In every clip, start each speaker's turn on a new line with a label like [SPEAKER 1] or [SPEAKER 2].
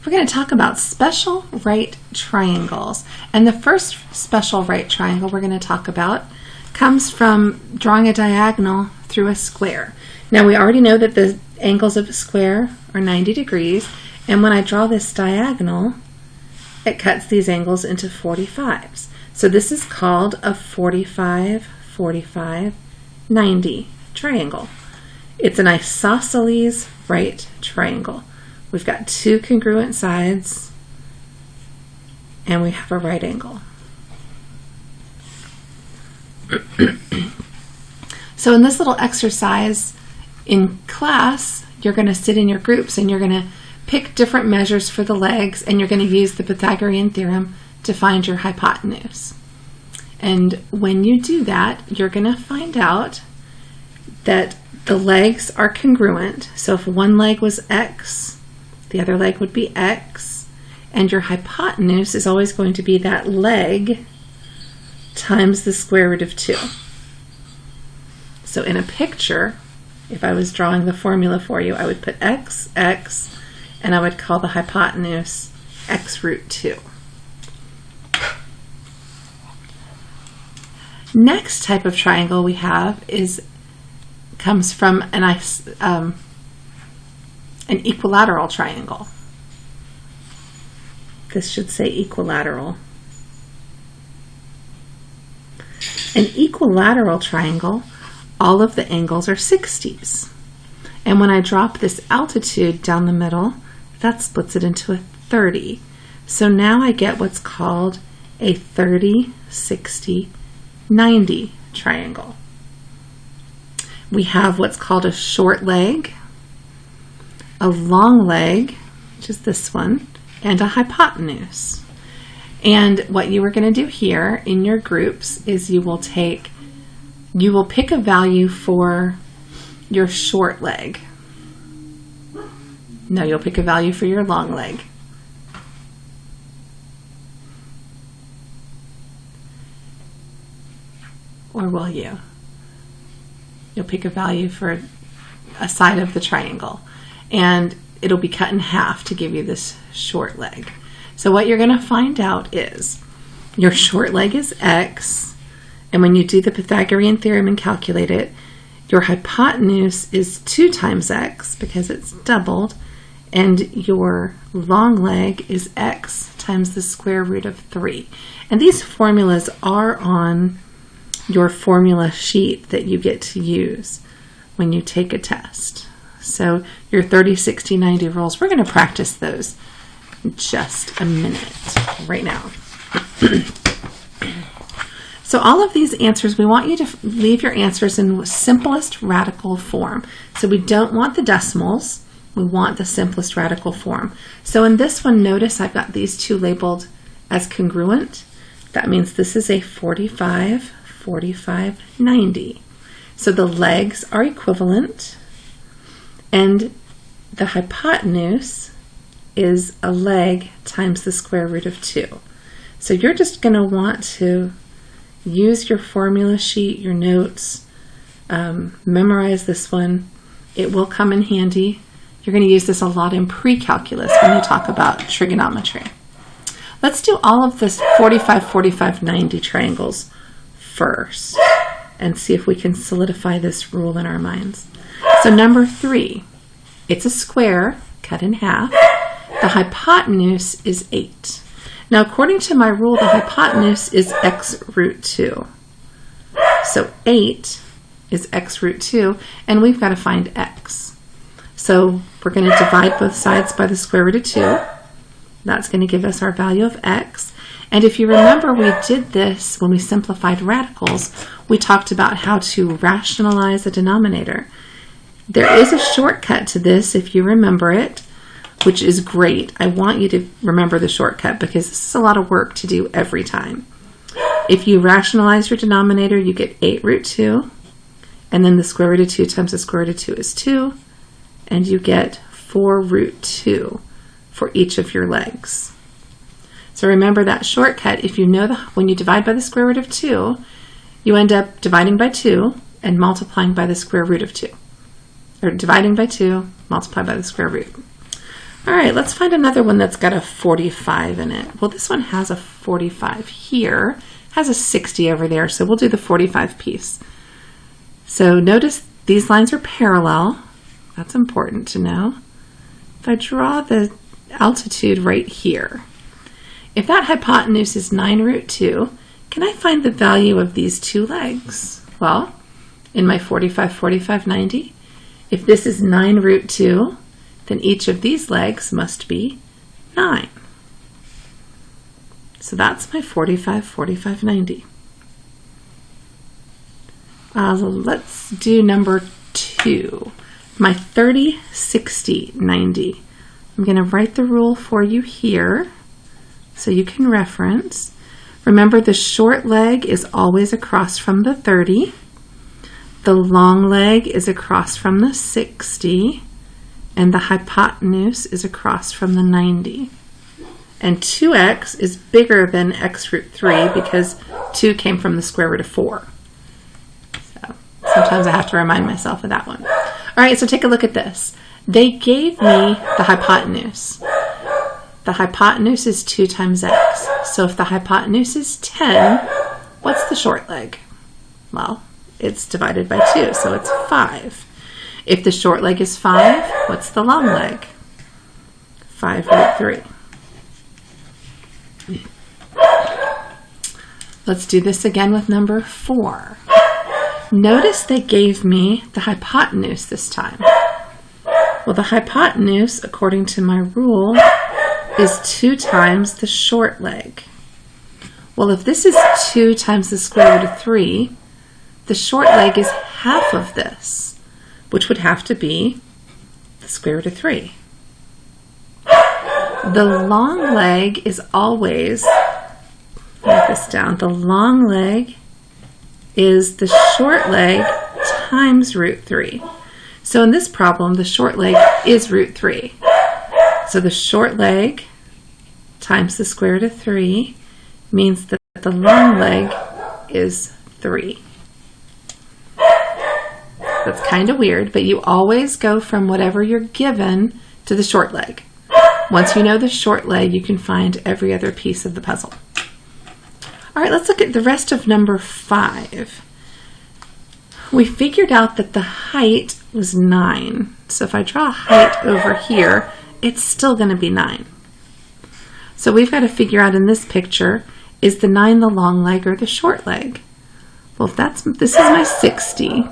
[SPEAKER 1] we're going to talk about special right triangles. And the first special right triangle we're going to talk about comes from drawing a diagonal through a square. Now we already know that the angles of a square are 90 degrees, and when I draw this diagonal, it cuts these angles into 45s. So this is called a 45, 45, 90 triangle. It's an isosceles right triangle. We've got two congruent sides, and we have a right angle. So in this little exercise in class, you're going to sit in your groups and you're going to pick different measures for the legs, and you're going to use the Pythagorean theorem to find your hypotenuse. And when you do that, you're going to find out that the legs are congruent. So if one leg was x, the other leg would be x, and your hypotenuse is always going to be that leg times the square root of 2. So in a picture, if I was drawing the formula for you, I would put x, x, and I would call the hypotenuse x root 2. Next type of triangle we have comes from an equilateral triangle. This should say equilateral. An equilateral triangle, all of the angles are 60s. And when I drop this altitude down the middle, that splits it into a 30. So now I get what's called a 30, 60, 90 triangle. We have what's called a short leg, a long leg, which is this one, and a hypotenuse. And what you are going to do here in your groups is you will pick a value for your short leg. No, you'll pick a value for your long leg. Or will you? You'll pick a value for a side of the triangle, and it'll be cut in half to give you this short leg. So what you're going to find out is your short leg is x, and when you do the Pythagorean theorem and calculate it, your hypotenuse is 2 times x because it's doubled, and your long leg is x times the square root of 3. And these formulas are on your formula sheet that you get to use when you take a test. So your 30, 60, 90 rules, we're going to practice those in just a minute right now. So all of these answers, we want you to leave your answers in the simplest radical form. So we don't want the decimals, we want the simplest radical form. So in this one, notice I've got these two labeled as congruent. That means this is a 45, 45, 90. So the legs are equivalent, and the hypotenuse is a leg times the square root of 2. So you're just going to want to use your formula sheet, your notes, memorize this one. It will come in handy. You're going to use this a lot in pre-calculus when you talk about trigonometry. Let's do all of this 45, 45, 90 triangles first and see if we can solidify this rule in our minds. So number 3, it's a square cut in half. The hypotenuse is 8. Now according to my rule, the hypotenuse is x root 2. So 8 is x root 2, and we've got to find x. So we're going to divide both sides by the square root of 2. That's going to give us our value of x. And if you remember, we did this when we simplified radicals. We talked about how to rationalize a denominator. There is a shortcut to this if you remember it, which is great. I want you to remember the shortcut because this is a lot of work to do every time. If you rationalize your denominator, you get 8 root 2, and then the square root of 2 times the square root of 2 is 2, and you get 4 root 2 for each of your legs. So remember that shortcut. If you know when you divide by the square root of 2, you end up dividing by 2 and multiplying by the square root of 2. Or dividing by 2, multiply by the square root. All right, let's find another one that's got a 45 in it. Well, this one has a 45 here, has a 60 over there, so we'll do the 45 piece. So notice these lines are parallel. That's important to know. If I draw the altitude right here, if that hypotenuse is 9 root 2, can I find the value of these two legs? Well, in my 45, 45, 90, if this is 9 root 2, then each of these legs must be 9. So that's my 45, 45, 90. Let's do number 2. My 30, 60, 90. I'm going to write the rule for you here so you can reference. Remember, the short leg is always across from the 30. The long leg is across from the 60. And the hypotenuse is across from the 90. And 2x is bigger than x root 3 because 2 came from the square root of 4. So sometimes I have to remind myself of that one. All right, so take a look at this. They gave me the hypotenuse. The hypotenuse is 2 times x. So if the hypotenuse is 10, what's the short leg? Well, it's divided by 2, so it's 5. If the short leg is 5, what's the long leg? 5 root 3. Let's do this again with number 4. Notice they gave me the hypotenuse this time. Well, the hypotenuse, according to my rule, is 2 times the short leg. Well, if this is 2 times the square root of 3, the short leg is half of this, which would have to be the square root of 3. The long leg is always, write this down, the long leg is the short leg times root 3. So in this problem, the short leg is root 3. So the short leg times the square root of 3 means that the long leg is 3. That's kind of weird, but you always go from whatever you're given to the short leg. Once you know the short leg, you can find every other piece of the puzzle. All right, let's look at the rest of number 5. We figured out that the height was 9. So if I draw a height over here, it's still going to be 9. So we've got to figure out in this picture, is the 9 the long leg or the short leg? Well, this is my 60.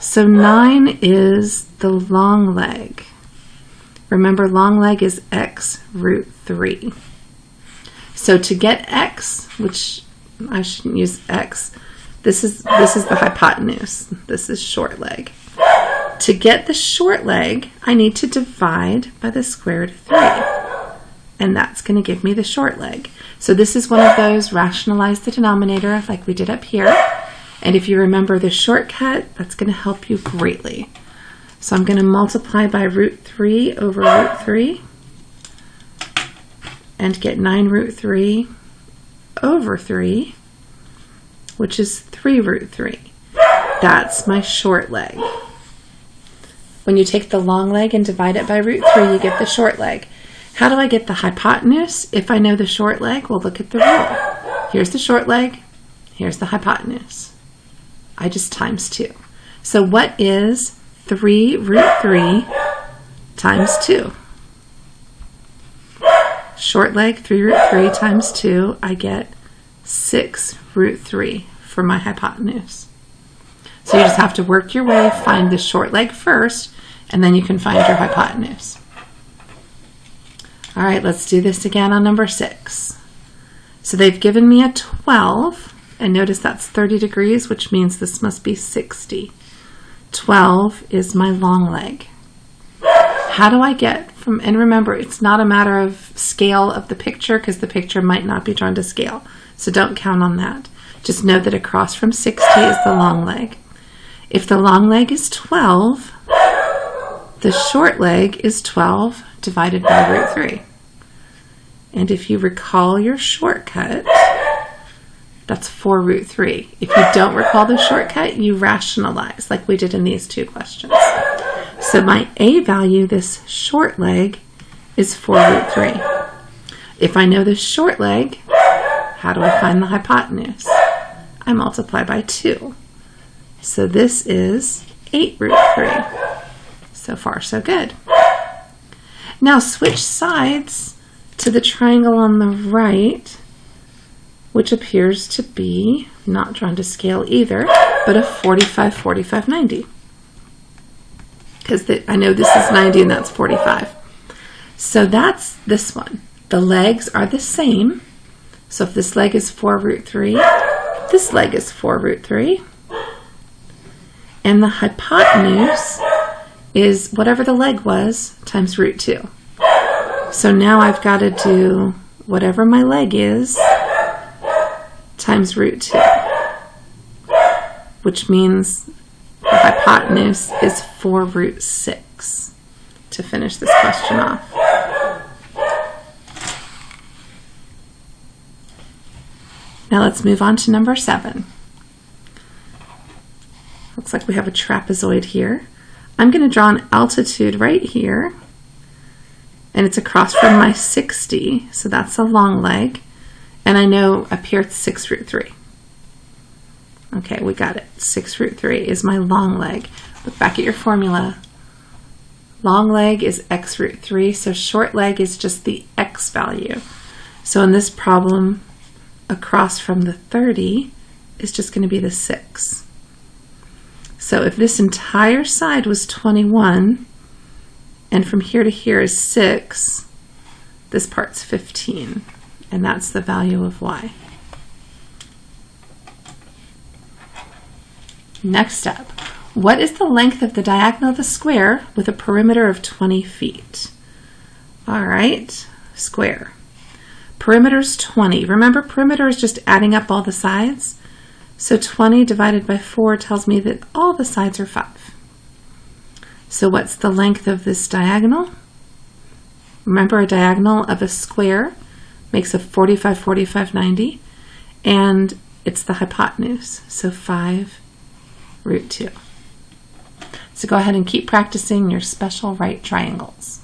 [SPEAKER 1] So 9 is the long leg. Remember, long leg is x root 3. So to get x, which I shouldn't use x, this is the hypotenuse. This is short leg. To get the short leg, I need to divide by the square root of 3. And that's going to give me the short leg. So this is one of those rationalize the denominator like we did up here. And if you remember the shortcut, that's going to help you greatly. So I'm going to multiply by root 3 over root 3 and get 9 root 3 over 3, which is 3 root 3. That's my short leg. When you take the long leg and divide it by root 3, you get the short leg. How do I get the hypotenuse if I know the short leg? Well, look at the rule. Here's the short leg. Here's the hypotenuse. I just times 2. So what is 3 root 3 times 2? Short leg, 3 root 3 times 2, I get 6 root 3 for my hypotenuse. So you just have to work your way, find the short leg first, and then you can find your hypotenuse. All right, let's do this again on number 6. So they've given me a 12. And notice that's 30 degrees, which means this must be 60. 12 is my long leg. How do I get from, and remember, it's not a matter of scale of the picture because the picture might not be drawn to scale. So don't count on that. Just know that across from 60 is the long leg. If the long leg is 12, the short leg is 12 divided by root 3. And if you recall your shortcut, that's 4 root 3. If you don't recall the shortcut, you rationalize like we did in these two questions. So my A value, this short leg, is 4 root 3. If I know the short leg, how do I find the hypotenuse? I multiply by 2. So this is 8 root 3. So far, so good. Now switch sides to the triangle on the right, which appears to be not drawn to scale either, but a 45, 45, 90. Because I know this is 90 and that's 45. So that's this one. The legs are the same. So if this leg is 4 root 3, this leg is 4 root 3. And the hypotenuse is whatever the leg was times root 2. So now I've got to do whatever my leg is times root 2, which means the hypotenuse is 4 root 6 to finish this question off. Now let's move on to number 7. Looks like we have a trapezoid here. I'm going to draw an altitude right here, and it's across from my 60, so that's a long leg. And I know up here it's 6 root 3. Okay, we got it. 6 root 3 is my long leg. Look back at your formula. Long leg is x root 3, so short leg is just the x value. So in this problem, across from the 30 is just going to be the 6. So if this entire side was 21, and from here to here is 6, this part's 15, and that's the value of y. Next up, what is the length of the diagonal of the square with a perimeter of 20 feet? All right, square. Perimeter's 20. Remember, perimeter is just adding up all the sides. So 20 divided by 4 tells me that all the sides are 5. So what's the length of this diagonal? Remember, a diagonal of a square makes a 45, 45, 90, and it's the hypotenuse, so 5 root 2. So go ahead and keep practicing your special right triangles.